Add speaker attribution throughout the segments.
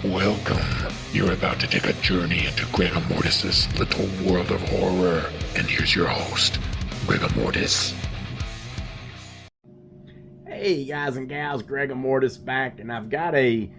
Speaker 1: Welcome. You're about to take a journey into Gregor Mortis's little world of horror. And here's your host, Gregor Mortis.
Speaker 2: Hey guys and gals, Gregor Mortis back, and I've got a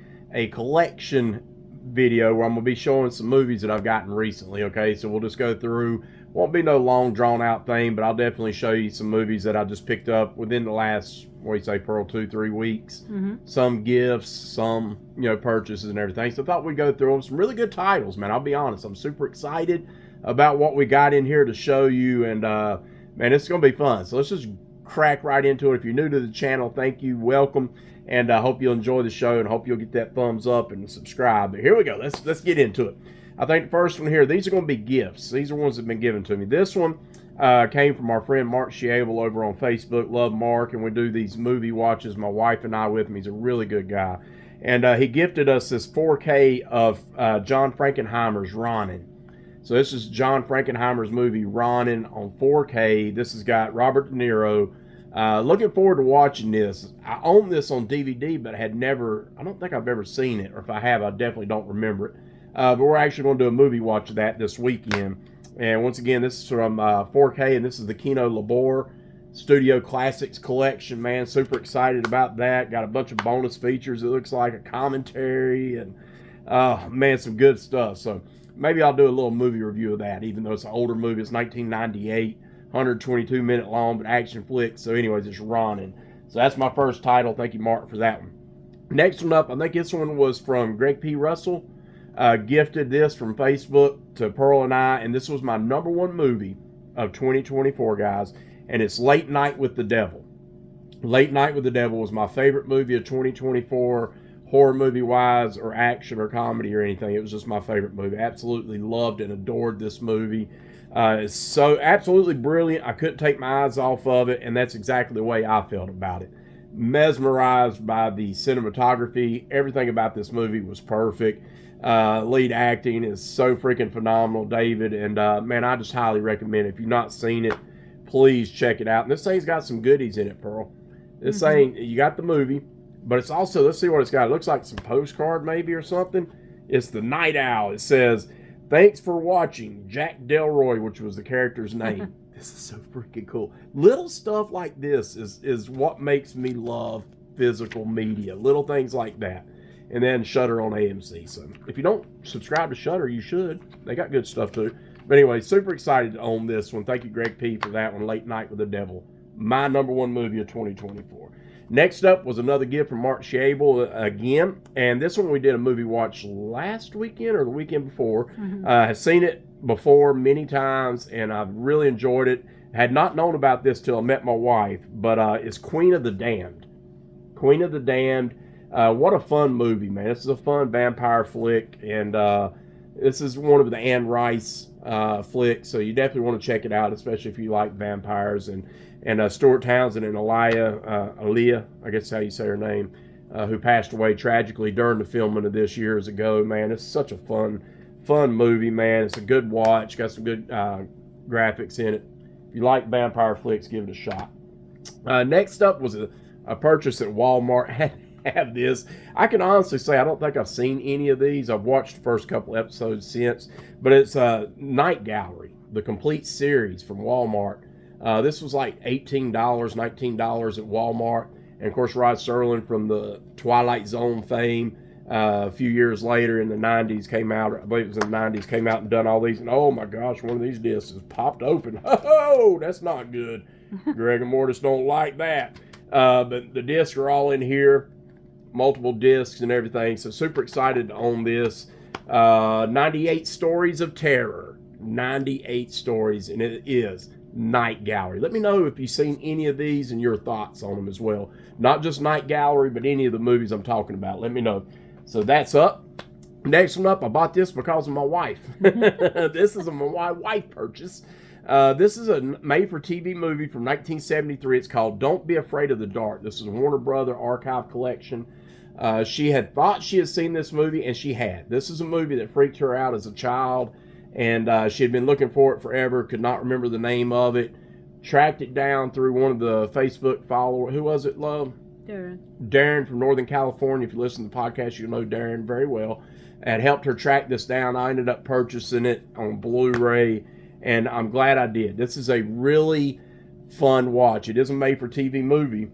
Speaker 2: collection video where I'm going to be showing some movies that I've gotten recently, okay? So we'll just go through. Won't be no long drawn out thing, but I'll definitely show you some movies that I just picked up within the last, what do you say, Pearl, 2-3 weeks. Some gifts, some, purchases and everything. So I thought we'd go through them. Some really good titles, man. I'll be honest. I'm super excited about what we got in here to show you, and man, it's going to be fun. So let's just crack right into it. If you're new to the channel, thank you, welcome, and I hope you'll enjoy the show and hope you'll get that thumbs up and subscribe. But here we go. Let's get into it. I think the first one here, these are going to be gifts. These are ones that have been given to me. This one came from our friend Mark Schiabel over on Facebook. Love Mark, and we do these movie watches, my wife and I, with him. He's a really good guy. And he gifted us this 4K of John Frankenheimer's Ronin. So this is John Frankenheimer's movie Ronin on 4K. This has got Robert De Niro. Looking forward to watching this. I own this on DVD, but I don't think I've ever seen it. Or if I have, I definitely don't remember it. But we're actually going to do a movie watch of that this weekend. And once again, this is from 4K, and this is the Kino Labor Studio Classics Collection, man. Super excited about that. Got a bunch of bonus features. It looks like a commentary, and man, some good stuff. So maybe I'll do a little movie review of that, even though it's an older movie. It's 1998, 122-minute long, but action flick. So anyways, it's Ronin. So that's my first title. Thank you, Mark, for that one. Next one up, I think this one was from Greg P. Russell. Gifted this from Facebook to Pearl and I, and this was my #1 movie of 2024, guys, and it's Late Night with the Devil. Late Night with the Devil was my favorite movie of 2024, horror movie-wise, or action, or comedy, or anything. It was just my favorite movie. Absolutely loved and adored this movie. It's so absolutely brilliant. I couldn't take my eyes off of it, and that's exactly the way I felt about it. Mesmerized by the cinematography. Everything about this movie was perfect. Lead acting is so freaking phenomenal, David, and man, I just highly recommend it. If you've not seen it, please check it out. And this thing's got some goodies in it, Pearl. This thing, you got the movie, but it's also, let's see what it's got. It looks like some postcard maybe or something. It's the Night Owl. It says, "Thanks for watching, Jack Delroy," which was the character's name. This is so freaking cool. Little stuff like this is what makes me love physical media. Little things like that. And then Shudder on AMC. So if you don't subscribe to Shudder, you should. They got good stuff too. But anyway, super excited to own this one. Thank you, Greg P, for that one. Late Night with the Devil. My #1 movie of 2024. Next up was another gift from Mark Schiabel again. And this one we did a movie watch last weekend or the weekend before. Have seen it before many times, and I've really enjoyed it. Had not known about this till I met my wife. But it's Queen of the Damned. Queen of the Damned. What a fun movie, man. This is a fun vampire flick, and this is one of the Anne Rice flicks, so you definitely want to check it out, especially if you like vampires. And Stuart Townsend and Aaliyah, I guess how you say her name, who passed away tragically during the filming of this years ago, man. It's such a fun movie, man. It's a good watch. Got some good graphics in it. If you like vampire flicks, give it a shot. Next up was a purchase at Walmart. Have this. I can honestly say I don't think I've seen any of these. I've watched the first couple episodes since, but it's Night Gallery, the complete series from Walmart. This was like $18, $19 at Walmart, and of course Rod Serling from the Twilight Zone fame a few years later in the 90s came out, I believe it was in the 90s, came out and done all these, and oh my gosh, one of these discs is popped open. Oh, that's not good. Greg and Mortis don't like that. But the discs are all in here. Multiple discs and everything, so super excited to own this. 98 Stories of Terror. 98 stories, and it is Night Gallery. Let me know if you've seen any of these and your thoughts on them as well. Not just Night Gallery, but any of the movies I'm talking about. Let me know. So that's up. Next one up, I bought this because of my wife. This is my wife purchase. This is a made-for-TV movie from 1973. It's called Don't Be Afraid of the Dark. This is a Warner Brother archive collection. She had thought she had seen this movie, and she had. This is a movie that freaked her out as a child, and she had been looking for it forever, could not remember the name of it. Tracked it down through one of the Facebook followers. Who was it, love? Darren from Northern California. If you listen to the podcast, you'll know Darren very well. And helped her track this down. I ended up purchasing it on Blu-ray, and I'm glad I did. This is a really fun watch. It is a made-for-TV movie,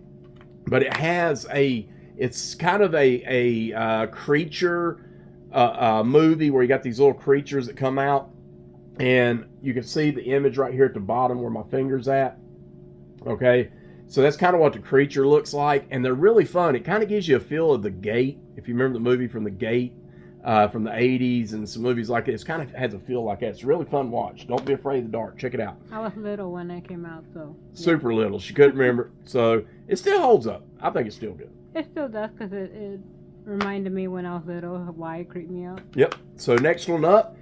Speaker 2: but it has it's kind of a creature movie where you got these little creatures that come out, and you can see the image right here at the bottom where my finger's at. Okay, so that's kind of what the creature looks like, and they're really fun. It kind of gives you a feel of The Gate, if you remember the movie from The Gate. From the 80s and some movies like it. It kind of has a feel like that. It's a really fun watch. Don't be afraid of the dark. Check it out.
Speaker 3: I was little when it came out, so. Yeah.
Speaker 2: Super little. She couldn't remember. So it still holds up. I think it's still good.
Speaker 3: It still does because it reminded me when I was little why it creeped me out.
Speaker 2: Yep. So next one up.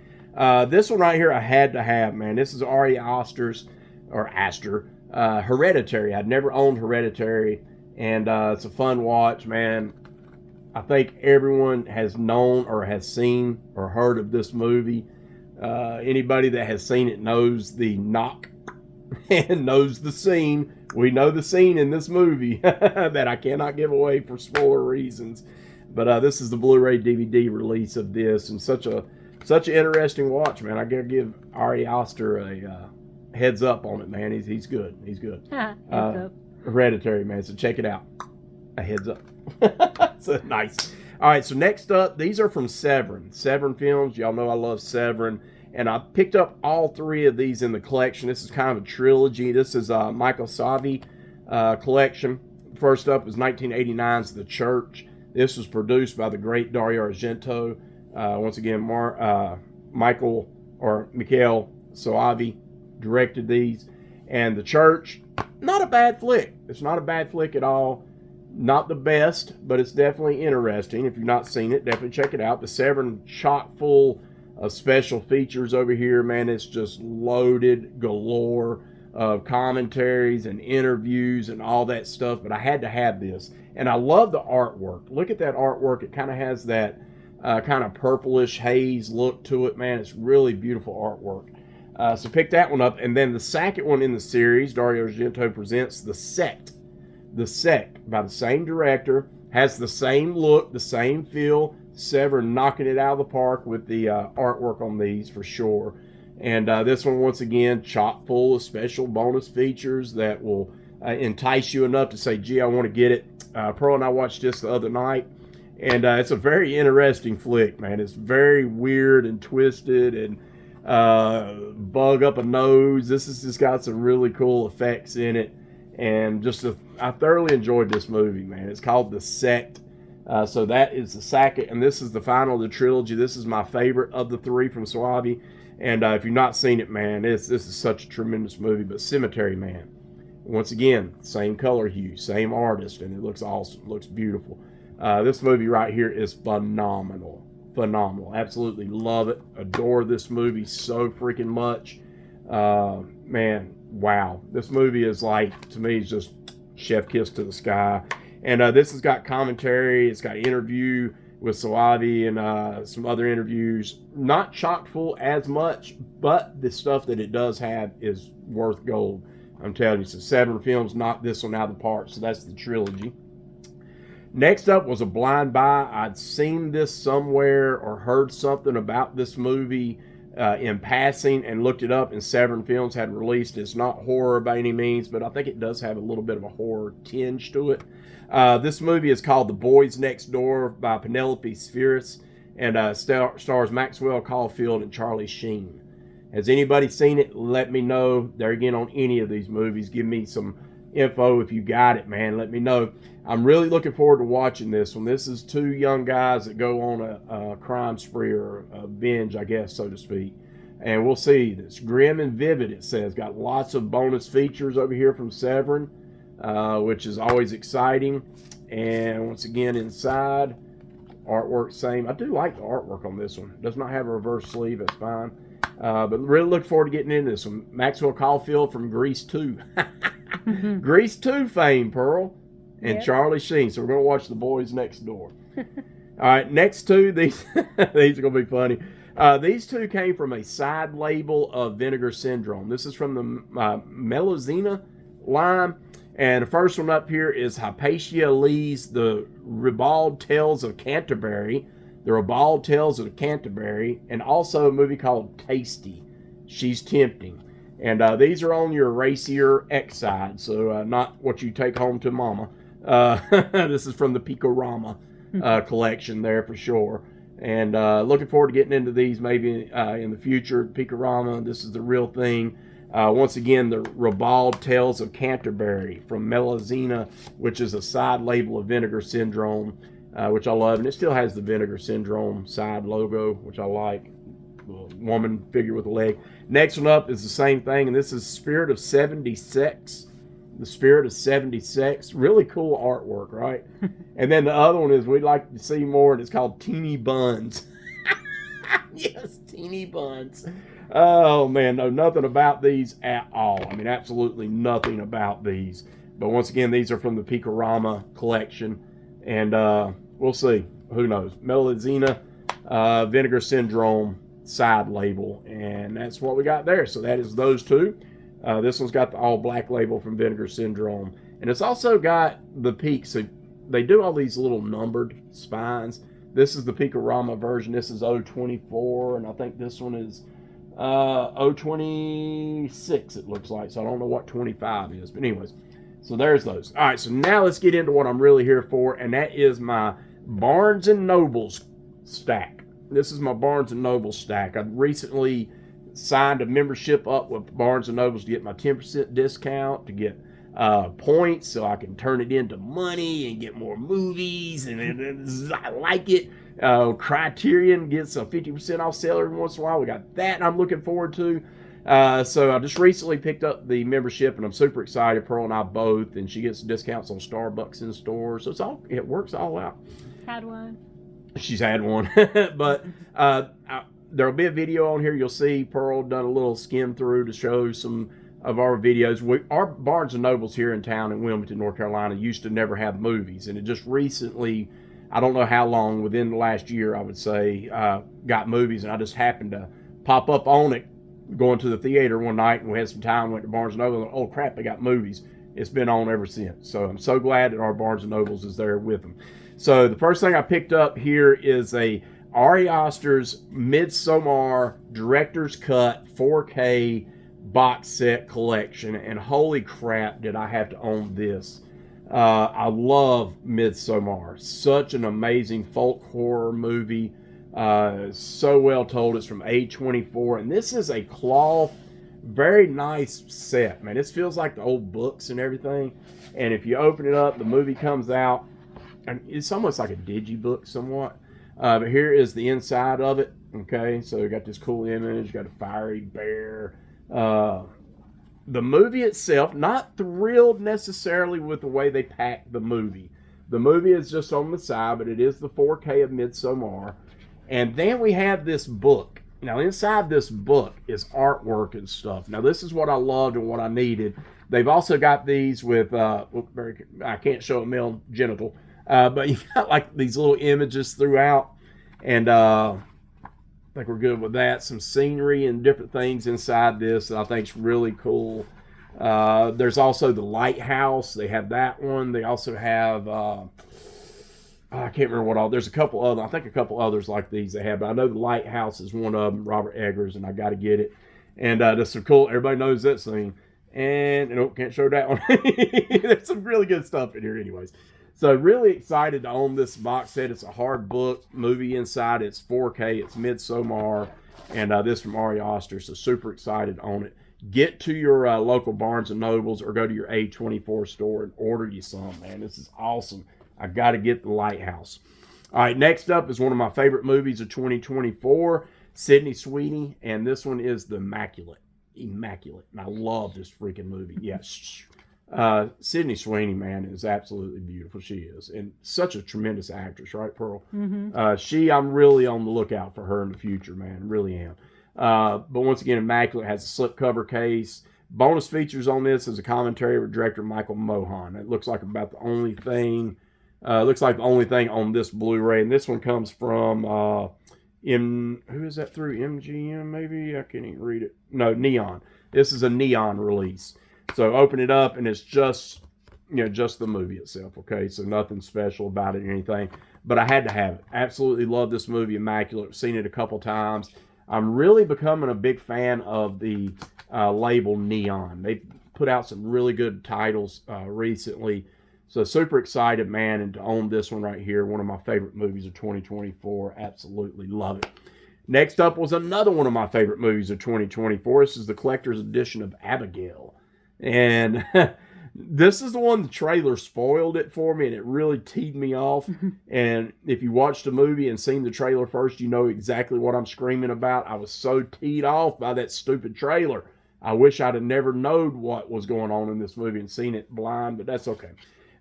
Speaker 2: This one right here I had to have, man. This is Ari Aster's, Hereditary. I'd never owned Hereditary, and it's a fun watch, man. I think everyone has known or has seen or heard of this movie. Anybody that has seen it knows the knock and knows the scene. We know the scene in this movie that I cannot give away for spoiler reasons. But this is the Blu-ray DVD release of this, and such an interesting watch, man. I gotta give Ari Aster a heads up on it, man. He's good. He's good.
Speaker 3: Heads up.
Speaker 2: Hereditary, man. So check it out. A heads up. So nice. All right, so next up, these are from Severin Films. Y'all know I love Severin, and I picked up all three of these in the collection. This is kind of a trilogy. This is Michael Savi collection. First up is 1989's The Church. This was produced by the great Dario Argento. Once again, Mikhail Soavi directed these. And The Church, not a bad flick. It's not a bad flick at all. Not the best, but it's definitely interesting. If you've not seen it, definitely check it out. The Severin chock full of special features over here, man. It's just loaded galore of commentaries and interviews and all that stuff. But I had to have this. And I love the artwork. Look at that artwork. It kind of has that kind of purplish haze look to it, man. It's really beautiful artwork. So pick that one up. And then the second one in the series, Dario Argento presents The Sect. The Sect, by the same director, has the same look, the same feel. Severin knocking it out of the park with the artwork on these for sure. And this one, once again, chock full of special bonus features that will entice you enough to say, gee, I want to get it. Pearl and I watched this the other night, and it's a very interesting flick, man. It's very weird and twisted and bug up a nose. This has just got some really cool effects in it. And I thoroughly enjoyed this movie, man. It's called The Sect. So that is the second, and this is the final of the trilogy. This is my favorite of the three from Soavi. And if you've not seen it, man, this is such a tremendous movie. But Cemetery Man, once again, same color hue, same artist, and it looks awesome. It looks beautiful. This movie right here is phenomenal. Phenomenal. Absolutely love it. Adore this movie so freaking much. Man, wow. This movie is like, to me, it's just chef kiss to the sky. And this has got commentary. It's got interview with Soavi and some other interviews. Not chock full as much, but the stuff that it does have is worth gold. I'm telling you. So Severin Films knocked this one out of the park. So that's the trilogy. Next up was a blind buy. I'd seen this somewhere or heard something about this movie in passing and looked it up, and Severin Films had released. It's not horror by any means, but I think it does have a little bit of a horror tinge to it. This movie is called The Boys Next Door by Penelope Spheris, and stars Maxwell Caulfield and Charlie Sheen. Has anybody seen it? Let me know. There again, on any of these movies, give me some info if you got it, man. Let me know. I'm really looking forward to watching this one. This is two young guys that go on a crime spree, or a binge, I guess, so to speak. And we'll see. It's grim and vivid, it says. Got lots of bonus features over here from Severin, which is always exciting. And once again, inside, artwork same. I do like the artwork on this one. Does not have a reverse sleeve. That's fine. But really look forward to getting into this one. Maxwell Caulfield from Grease 2. Grease 2 fame, Pearl. And yep. Charlie Sheen. So we're going to watch The Boys Next Door. All right, next two. These these are going to be funny. These two came from a side label of Vinegar Syndrome. This is from the Melozina line. And the first one up here is Hypatia Lee's The Ribald Tales of Canterbury. The Ribald Tales of Canterbury. And also a movie called Tasty. She's Tempting. And these are on your racier X side, so not what you take home to mama. This is from the Picorama collection there for sure. And looking forward to getting into these maybe in the future. Picorama, this is the real thing. Once again, the Ribald Tales of Canterbury from Melazina, which is a side label of Vinegar Syndrome, which I love. And it still has the Vinegar Syndrome side logo, which I like. Woman figure with a leg. Next one up is the same thing, and this is Spirit of 76. The Spirit of 76. Really cool artwork, right? And then the other one is we'd like to see more, and it's called Teeny Buns. Yes, Teeny Buns. Oh, man, know nothing about these at all. I mean, absolutely nothing about these. But once again, these are from the Picorama collection, and we'll see. Who knows? Melazina, Vinegar Syndrome, side label, and that's what we got there. So that is those two. This one's got the all black label from Vinegar Syndrome, and it's also got the peak. So they do all these little numbered spines. This is the Picorama version. This is 024, and I think this one is 026, it looks like. So I don't know what 25 is, but anyways, so there's those. All right, so now let's get into what I'm really here for, and that is my Barnes & Noble's stack. This is my Barnes & Noble stack. I recently signed a membership up with Barnes & Nobles to get my 10% discount, to get points so I can turn it into money and get more movies, and I like it. Criterion gets a 50% off sale every once in a while. We got that I'm looking forward to. So I just recently picked up the membership, and I'm super excited. Pearl and I both, and she gets discounts on Starbucks in stores. So it works all out.
Speaker 3: Had one.
Speaker 2: She's had one. But there'll be a video on here. You'll see Pearl done a little skim through to show some of our videos. Our Barnes & Nobles here in town in Wilmington, North Carolina, used to never have movies. And it just recently, I don't know how long, within the last year, I would say, got movies. And I just happened to pop up on it going to the theater one night, and we had some time, went to Barnes & Noble, and oh crap, they got movies. It's been on ever since. So I'm so glad that our Barnes & Nobles is there with them. So the first thing I picked up here is a Ari Aster's Midsommar Director's Cut 4K box set collection, and holy crap did I have to own this. I love Midsommar. Such an amazing folk horror movie. So well told. It's from A24, and this is a cloth, very nice set, man. It feels like the old books and everything. And if you open it up, the movie comes out, and it's almost like a digibook somewhat. But here is the inside of it. Okay, so you got this cool image, got a fiery bear. The movie itself, not thrilled necessarily with the way they packed the movie. The movie is just on the side, but it is the 4K of Midsommar. And then we have this book. Now, inside this book is artwork and stuff. Now, this is what I loved and what I needed. They've also got these with, I can't show a male genital, but you got like these little images throughout. And I think we're good with that. Some scenery and different things inside this that I think is really cool. There's also the lighthouse. They have that one. They also have, I can't remember what all. There's a couple other. I think a couple others like these they have, but I know the lighthouse is one of them. Robert Eggers, and I got to get it. And there's some cool. Everybody knows that scene. And nope, can't show that one. There's some really good stuff in here, anyways. So really excited to own this box set. It's a hard book movie inside. It's 4K. It's Midsommar, and this from Ari Aster. So super excited to own it. Get to your local Barnes & Nobles or go to your A24 store and order you some, man. This is awesome. I got to get the lighthouse. All right, next up is one of my favorite movies of 2024, Sydney Sweeney, and this one is The Immaculate. And I love this freaking movie. Yes. Sydney Sweeney, man, is absolutely beautiful. She is. And such a tremendous actress, right, Pearl? Mm-hmm. I'm really on the lookout for her in the future, man. Really am. But once again, Immaculate has a slipcover case. Bonus features on this is a commentary with director Michael Mohan. It looks like about the only thing. Looks like the only thing on this Blu-ray, and this one comes from who is that through? MGM maybe? I can't even read it. No, Neon. This is a Neon release. So open it up, and it's just just the movie itself, okay? So nothing special about it or anything. But I had to have it. Absolutely love this movie, immaculate. I've seen it a couple times. I'm really becoming a big fan of the label Neon. They put out some really good titles recently. So super excited, man, and to own this one right here. One of my favorite movies of 2024. Absolutely love it. Next up was another one of my favorite movies of 2024. This is the collector's edition of Abigail. And this is the one the trailer spoiled it for me, and it really teed me off. And if you watched the movie and seen the trailer first, you know exactly what I'm screaming about. I was so teed off by that stupid trailer. I wish I'd have never known what was going on in this movie and seen it blind, but that's okay.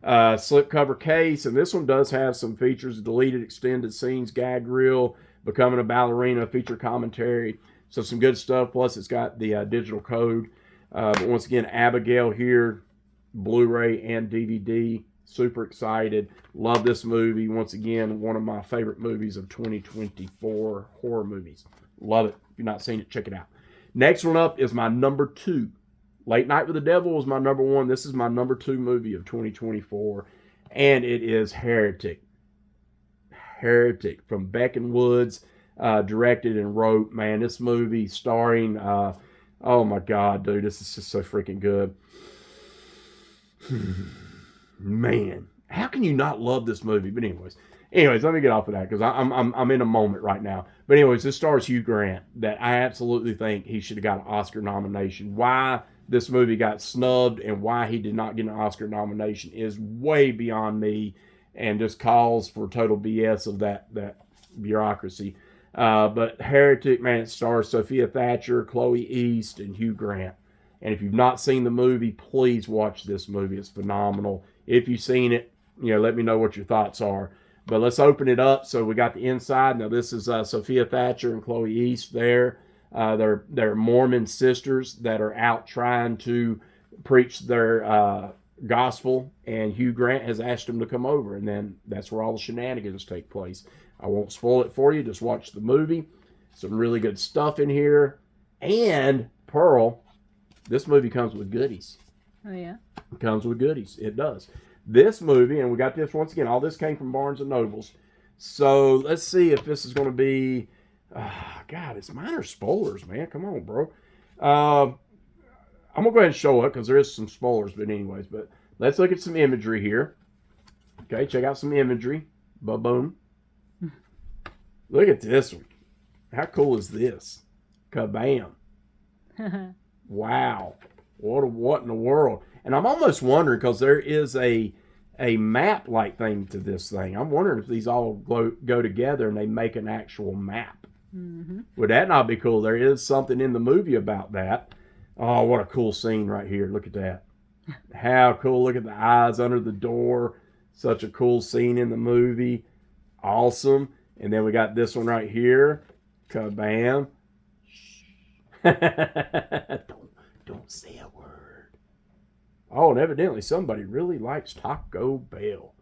Speaker 2: Slipcover case, and this one does have some features: deleted extended scenes, gag reel, becoming a ballerina, feature commentary. So some good stuff. Plus, it's got the digital code. But once again, Abigail here, Blu-ray and DVD. Super excited. Love this movie. Once again, one of my favorite movies of 2024, horror movies. Love it. If you've not seen it, check it out. Next one up is my number 2. Late Night with the Devil was my number 1. This is my number 2 movie of 2024, and it is Heretic. Heretic from Becken Woods, directed and wrote. Man, this movie starring, oh my God, dude, this is just so freaking good. Man, how can you not love this movie? But anyways, let me get off of that because I'm in a moment right now. But anyways, this stars Hugh Grant, that I absolutely think he should have got an Oscar nomination. Why this movie got snubbed and why he did not get an Oscar nomination is way beyond me, and just calls for total BS of that bureaucracy. But Heretic, man, it stars Sophia Thatcher, Chloe East, and Hugh Grant. And if you've not seen the movie, please watch this movie. It's phenomenal. If you've seen it, let me know what your thoughts are. But let's open it up. So we got the inside. Now this is Sophia Thatcher and Chloe East there. They're Mormon sisters that are out trying to preach their gospel. And Hugh Grant has asked them to come over. And then that's where all the shenanigans take place. I won't spoil it for you. Just watch the movie. Some really good stuff in here. And Pearl, this movie comes with goodies.
Speaker 3: Oh, yeah?
Speaker 2: It comes with goodies. It does. This movie, and we got this once again, all this came from Barnes & Nobles. So let's see if this is going to be, God, it's minor spoilers, man. Come on, bro. I'm going to go ahead and show it because there is some spoilers, but anyways. But let's look at some imagery here. Okay, check out some imagery. Ba-boom. Look at this one. How cool is this? Kabam. Wow. What in the world? And I'm almost wondering, because there is a map-like thing to this thing. I'm wondering if these all go together and they make an actual map. Mm-hmm. Would that not be cool? There is something in the movie about that. Oh, what a cool scene right here. Look at that. How cool. Look at the eyes under the door. Such a cool scene in the movie. Awesome. And then we got this one right here. Kabam. Don't say a word. Oh, and evidently somebody really likes Taco Bell.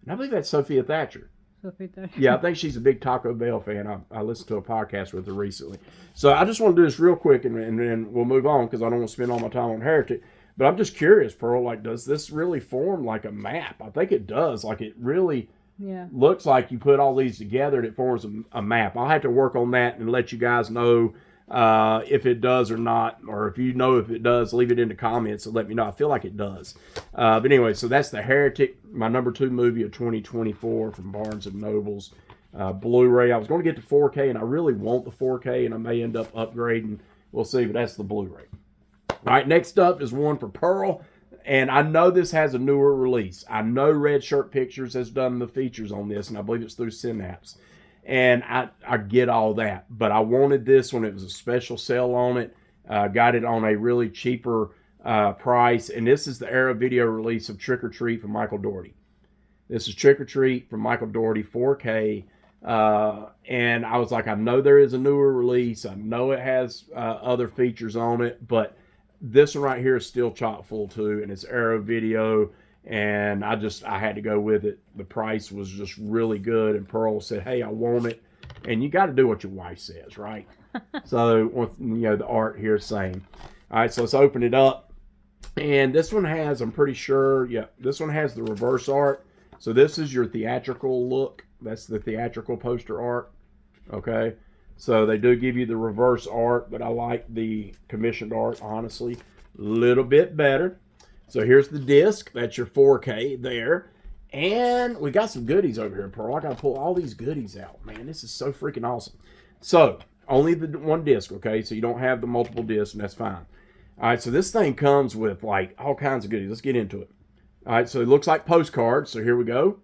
Speaker 2: And I believe that's Sophia Thatcher.
Speaker 3: Sophia Thatcher.
Speaker 2: Yeah, I think she's a big Taco Bell fan. I listened to a podcast with her recently. So I just want to do this real quick, and then we'll move on because I don't want to spend all my time on Heretic. But I'm just curious, Pearl, like, does this really form like a map? I think it does. Like, it really looks like you put all these together and it forms a map. I'll have to work on that and let you guys know if it does or not, or if you know if it does, leave it in the comments and let me know. I feel like it does. But anyway, so that's The Heretic, my number 2 movie of 2024 from Barnes & Nobles. Blu-ray. I was going to get the 4K, and I really want the 4K, and I may end up upgrading. We'll see, but that's the Blu-ray. All right, next up is one for Pearl, and I know this has a newer release. I know Red Shirt Pictures has done the features on this, and I believe it's through Synapse. And I get all that, but I wanted this one. It was a special sale on it. Got it on a really cheaper price, and this is the Era Video release of Trick or Treat from Michael Dougherty. This is Trick or Treat from Michael Dougherty, 4K. And I was like, I know there is a newer release. I know it has other features on it, but this one right here is still chock full too, and it's Arrow Video, and I had to go with it. The price was just really good, and Pearl said, hey, I want it, and you got to do what your wife says, right? So, the art here is same. All right, so let's open it up. And this one has, I'm pretty sure, yeah, this one has the reverse art. So this is your theatrical look. That's the theatrical poster art. Okay. So they do give you the reverse art, but I like the commissioned art, honestly. A little bit better. So here's the disc. That's your 4K there. And we got some goodies over here, Pearl. I got to pull all these goodies out. Man, this is so freaking awesome. So, only the one disc, okay? So you don't have the multiple discs, and that's fine. All right, so this thing comes with, like, all kinds of goodies. Let's get into it. All right, so it looks like postcards. So here we go.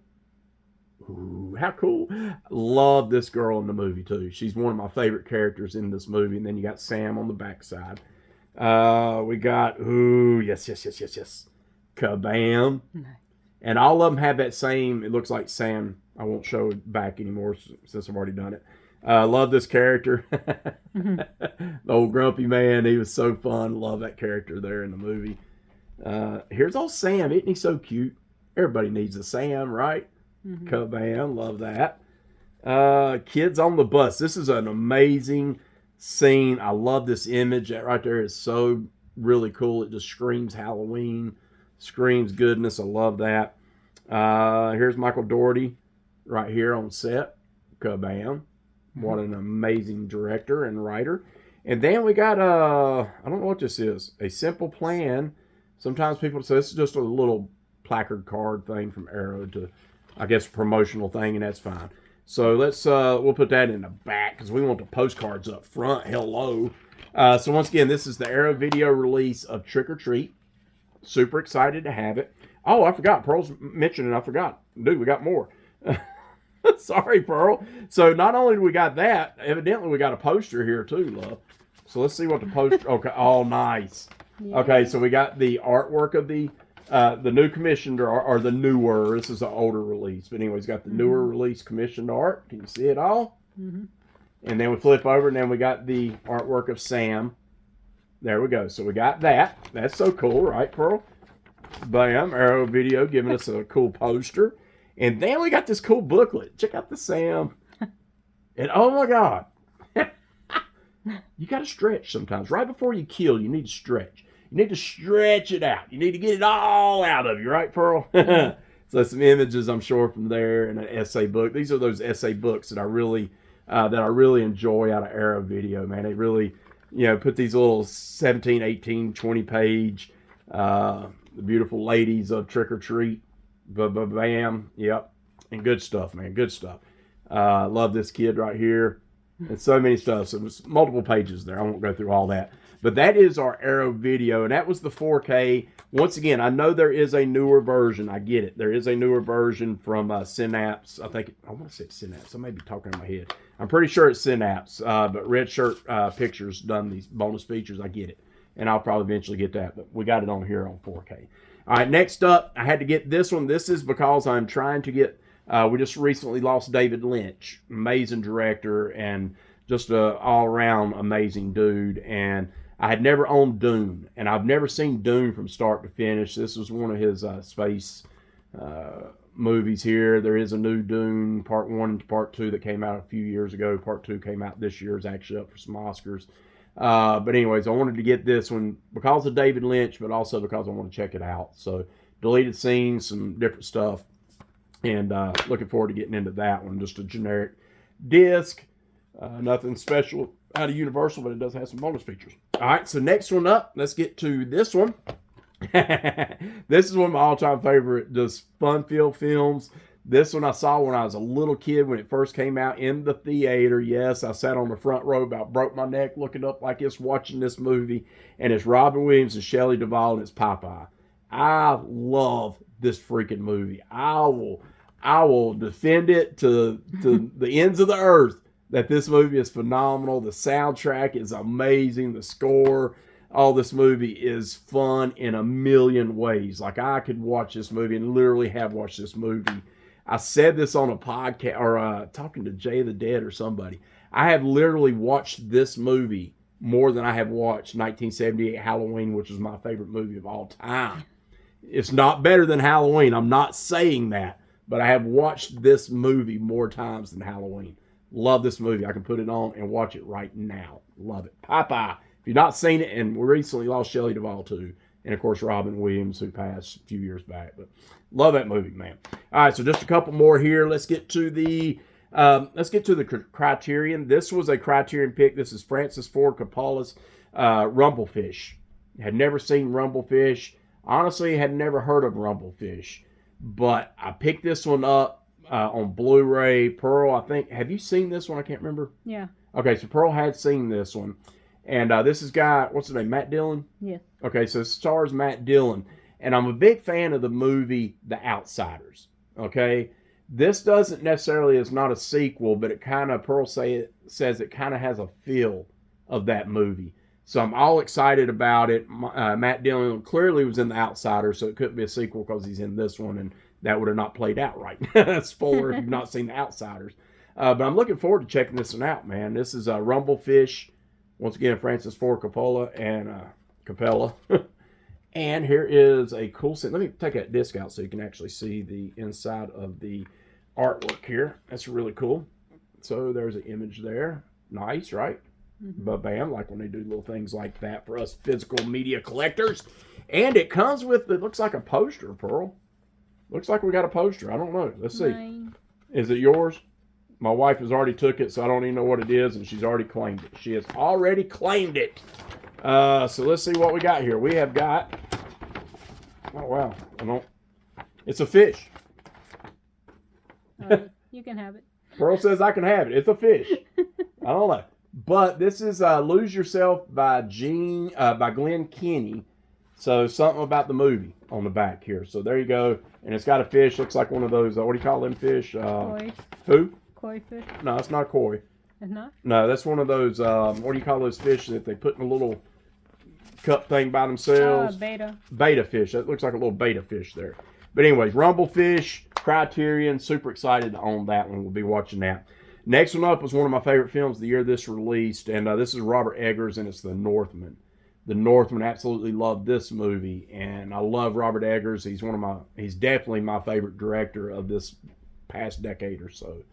Speaker 2: Ooh, how cool. Love this girl in the movie, too. She's one of my favorite characters in this movie. And then you got Sam on the backside. We got, ooh, yes. Kabam.
Speaker 3: Nice.
Speaker 2: And all of them have that same, it looks like Sam. I won't show it back anymore since I've already done it. Love this character. The old grumpy man. He was so fun. Love that character there in the movie. Here's old Sam. Isn't he so cute? Everybody needs a Sam, right? Mm-hmm. Kabam. Love that. Kids on the bus. This is an amazing scene. I love this image. That right there is so really cool. It just screams Halloween. Screams goodness. I love that. Here's Michael Dougherty right here on set. Kabam. What an amazing director and writer. And then we got, I don't know what this is. A Simple Plan. Sometimes people say this is just a little placard card thing from Arrow to, I guess, a promotional thing, and that's fine. So let's, we'll put that in the back because we want the postcards up front. Hello. So once again, this is the Arrow video release of Trick or Treat. Super excited to have it. Oh, I forgot. Pearl's mentioned it. I forgot. Dude, we got more. Sorry, Pearl. So not only do we got that, evidently we got a poster here too, love. So let's see what the poster. Okay. Oh, nice. Yeah. Okay, so we got the artwork of the new commissioned or the newer. This is an older release, but anyways, got the newer release commissioned art. Can you see it all? Mm-hmm. And then we flip over, and then we got the artwork of Sam. There we go. So we got that. That's so cool, right, Pearl? Bam. Arrow Video giving us a cool poster. And then we got this cool booklet. Check out the Sam. And oh my God. You got to stretch sometimes. Right before you kill, you need to stretch. You need to stretch it out. You need to get it all out of you, right, Pearl? So some images, I'm sure, from there, and an essay book. These are those essay books that I really enjoy out of Arrow Video, man. They really, put these little 17, 18, 20 page, the beautiful ladies of Trick or Treat. Bam. Yep. And good stuff, man. Good stuff. Love this kid right here. And so many stuff. So there's multiple pages there. I won't go through all that. But that is our Arrow Video. And that was the 4K. Once again, I know there is a newer version. I get it. There is a newer version from Synapse. I want to say it's Synapse. I may be talking in my head. I'm pretty sure it's Synapse. But Red Shirt Pictures done these bonus features. I get it. And I'll probably eventually get that. But we got it on here on 4K. All right, next up, I had to get this one. This is because I'm trying to get, we just recently lost David Lynch, amazing director and just a all-around amazing dude. And I had never owned Dune, and I've never seen Dune from start to finish. This was one of his space movies here. There is a new Dune, Part 1 and Part 2 that came out a few years ago. Part 2 came out this year. It's actually up for some Oscars. But anyways, I wanted to get this one because of David Lynch, but also because I want to check it out. So deleted scenes, some different stuff, and looking forward to getting into that one. Just a generic disc, nothing special out of Universal, but it does have some bonus features. All right, so next one up, let's get to this one. This is one of my all-time favorite, just fun-filled films. This one I saw when I was a little kid when it first came out in the theater. Yes, I sat on the front row, about broke my neck looking up like it's watching this movie. And it's Robin Williams and Shelley Duvall and it's Popeye. I love this freaking movie. I will defend it to the ends of the earth that this movie is phenomenal. The soundtrack is amazing. The score, all this movie is fun in a million ways. Like I could watch this movie and literally have watched this movie. I said this on a podcast or talking to Jay the Dead or somebody. I have literally watched this movie more than I have watched 1978 Halloween, which is my favorite movie of all time. It's not better than Halloween. I'm not saying that, but I have watched this movie more times than Halloween. Love this movie. I can put it on and watch it right now. Love it. Popeye. If you've not seen it, and we recently lost Shelley Duvall too, And, of course, Robin Williams, who passed a few years back. But love that movie, man. All right, so just a couple more here. Let's get to the Criterion. This was a Criterion pick. This is Francis Ford Coppola's Rumblefish. Had never seen Rumblefish. Honestly, had never heard of Rumblefish. But I picked this one up on Blu-ray. Pearl, I think. Have you seen this one? I can't remember.
Speaker 3: Yeah.
Speaker 2: Okay, so Pearl had seen this one. And this is guy, what's his name, Matt Dillon?
Speaker 3: Yeah.
Speaker 2: Okay, so it stars Matt Dillon. And I'm a big fan of the movie The Outsiders. Okay? This doesn't necessarily, is not a sequel, but it kind of, Pearl says it kind of has a feel of that movie. So I'm all excited about it. Matt Dillon clearly was in The Outsiders, so it couldn't be a sequel because he's in this one, and that would have not played out right. Spoiler if you've not seen The Outsiders. But I'm looking forward to checking this one out, man. This is Rumblefish. Once again, Francis Ford Coppola and Capella. And here is a cool scene. Let me take that disc out so you can actually see the inside of the artwork here. That's really cool. So there's an image there. Nice, right? Mm-hmm. But bam, like when they do little things like that for us physical media collectors. And it comes with, it looks like a poster, Pearl. Looks like we got a poster. I don't know. Let's see.
Speaker 3: Mine.
Speaker 2: Is it yours? My wife has already took it, so I don't even know what it is, and she's already claimed it. She has already claimed it. So let's see what we got here. We have got, oh wow, it's a fish.
Speaker 3: You can have it.
Speaker 2: Pearl says I can have it. It's a fish. I don't know. But this is Lose Yourself by Glenn Kenny. So something about the movie on the back here. So there you go. And it's got a fish. Looks like one of those, what do you call them fish?
Speaker 3: Koi.
Speaker 2: Who?
Speaker 3: Koi fish.
Speaker 2: No, it's not koi.
Speaker 3: It's not?
Speaker 2: No, that's one of those, what do you call those fish that they put in a little cup thing by themselves?
Speaker 3: Beta.
Speaker 2: Beta fish. That looks like a little beta fish there. But anyways, Rumblefish, Criterion. Super excited to own that one. We'll be watching that. Next one up was one of my favorite films the year this released. And this is Robert Eggers, and it's The Northman. The Northman, absolutely loved this movie. And I love Robert Eggers. He's definitely my favorite director of this past decade or so.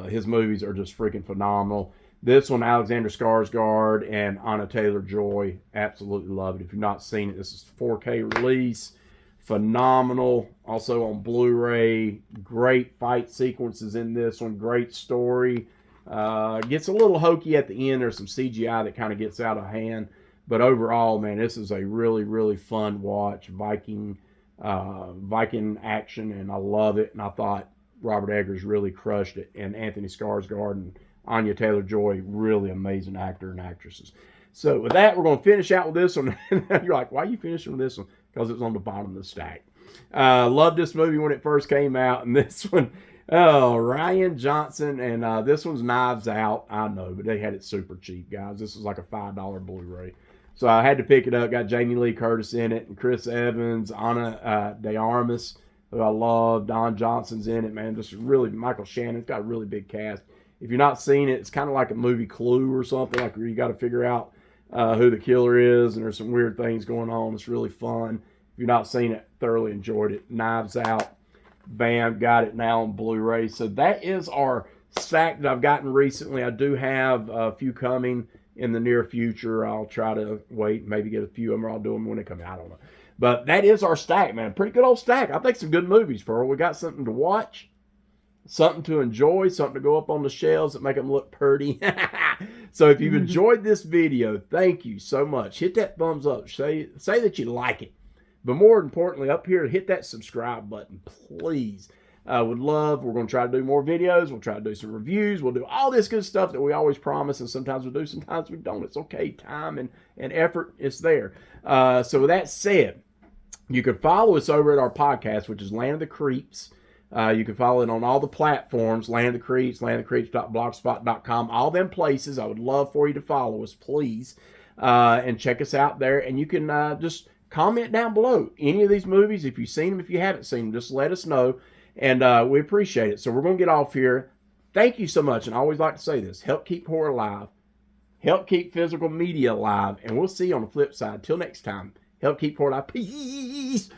Speaker 2: His movies are just freaking phenomenal. This one, Alexander Skarsgård and Anya Taylor-Joy, absolutely love it. If you've not seen it, this is 4K release. Phenomenal. Also on Blu-ray. Great fight sequences in this one. Great story. Gets a little hokey at the end. There's some CGI that kind of gets out of hand. But overall, man, this is a really, really fun watch. Viking action, and I love it. And I thought Robert Eggers really crushed it. And Anthony Skarsgård and Anya Taylor-Joy, really amazing actor and actresses. So with that, we're going to finish out with this one. You're like, why are you finishing with this one? Because it was on the bottom of the stack. Loved this movie when it first came out. And this one, Rian Johnson. And this one's Knives Out. I know, but they had it super cheap, guys. This was like a $5 Blu-ray. So I had to pick it up. Got Jamie Lee Curtis in it, and Chris Evans, Ana de Armas, who I love. Don Johnson's in it, man. Just really, Michael Shannon's got a really big cast. If you're not seeing it, it's kind of like a movie Clue or something, like where you got to figure out who the killer is, and there's some weird things going on. It's really fun. If you're not seen it, thoroughly enjoyed it. Knives Out. Bam, got it now on Blu-ray. So that is our stack that I've gotten recently. I do have a few coming in the near future. I'll try to wait, maybe get a few of them, or I'll do them when they come out. I don't know. But that is our stack, man. Pretty good old stack. I think some good movies, Pearl. We got something to watch, something to enjoy, something to go up on the shelves that make them look pretty. So if you've enjoyed this video, thank you so much. Hit that thumbs up. Say that you like it. But more importantly, up here, hit that subscribe button, please. Would love. We're going to try to do more videos. We'll try to do some reviews. We'll do all this good stuff that we always promise, and sometimes we do, sometimes we don't. It's okay. Time and effort, it's there. So with that said, you can follow us over at our podcast, which is Land of the Creeps. You can follow it on all the platforms, Land of the Creeps, landofthecreeps.blogspot.com, all them places. I would love for you to follow us, please, and check us out there. And you can just comment down below any of these movies. If you've seen them, if you haven't seen them, just let us know. And we appreciate it. So we're going to get off here. Thank you so much. And I always like to say this. Help keep horror alive. Help keep physical media alive. And we'll see you on the flip side. Till next time. Help keep horror alive. Peace.